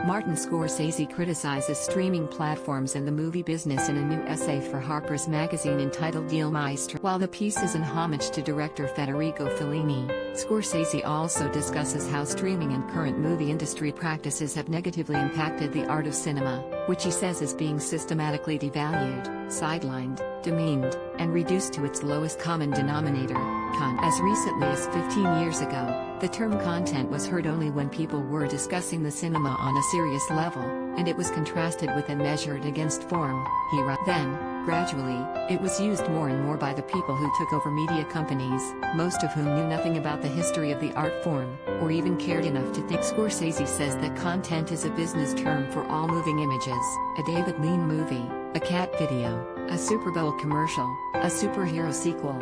Martin Scorsese criticizes streaming platforms and the movie business in a new essay for Harper's magazine entitled Il Maestro. While the piece is an homage to director Federico Fellini, Scorsese also discusses how streaming and current movie industry practices have negatively impacted the art of cinema, which he says is being systematically devalued, sidelined, demeaned, and reduced to its lowest common denominator, con. As recently as 15 years ago, the term content was heard only when people were discussing the cinema on a serious level, and it was contrasted with and measured against form, he wrote. Then, gradually, it was used more and more by the people who took over media companies, most of whom knew nothing about the history of the art form, or even cared enough to think. Scorsese says that content is a business term for all moving images, a David Lean movie, a cat video, a Super Bowl commercial, a superhero sequel,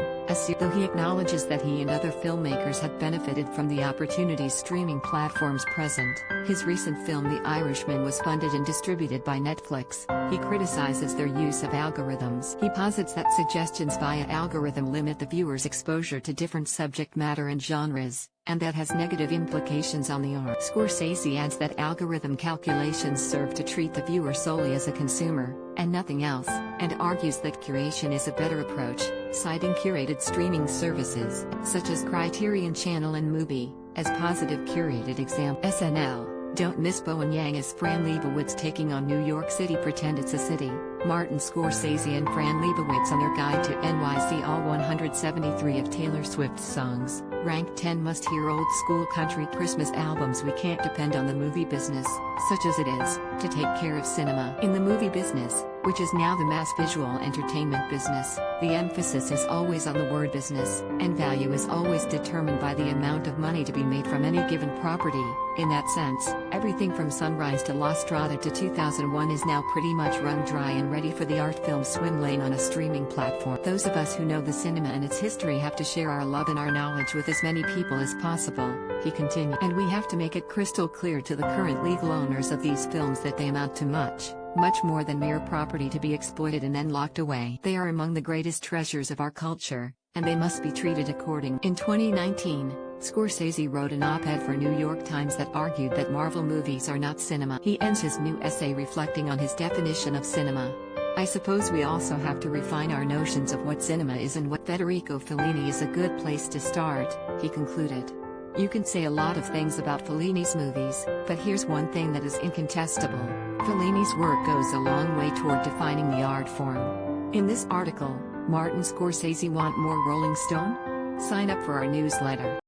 though he acknowledges that he and other filmmakers have benefited from the opportunities streaming platforms present. His recent film The Irishman was funded and distributed by Netflix. He criticizes their use of algorithms. He posits that suggestions via algorithm limit the viewer's exposure to different subject matter and genres, and that has negative implications on the art. Scorsese adds that algorithm calculations serve to treat the viewer solely as a consumer, and nothing else, and argues that curation is a better approach, citing curated streaming services, such as Criterion Channel and MUBI, as positive curated example. SNL, don't Miss Bowen Yang as Fran Lebowitz Taking on New York City Pretend It's a City. Martin Scorsese and Fran Lebowitz on their guide to NYC All 173 of Taylor Swift's songs, ranked 10 must-hear old-school country Christmas albums. We can't depend on the movie business, such as it is, to take care of cinema. In the movie business, which is now the mass visual entertainment business, the emphasis is always on the word business, and value is always determined by the amount of money to be made from any given property. In that sense, everything from Sunrise to La Strada to 2001 is now pretty much wrung dry and ready for the art film swim lane on a streaming platform. Those of us who know the cinema and its history have to share our love and our knowledge with as many people as possible, he continued. And we have to make it crystal clear to the current legal owners of these films that they amount to much more than mere property to be exploited and then locked away. They are among the greatest treasures of our culture, and they must be treated accordingly. In 2019, Scorsese wrote an op-ed for New York Times that argued that Marvel movies are not cinema. He ends his new essay reflecting on his definition of cinema. I suppose we also have to refine our notions of what cinema is and what Federico Fellini is a good place to start, he concluded. You can say a lot of things about Fellini's movies, but here's one thing that is incontestable. Fellini's work goes a long way toward defining the art form. In this article, Martin Scorsese want more Rolling Stone? Sign up for our newsletter.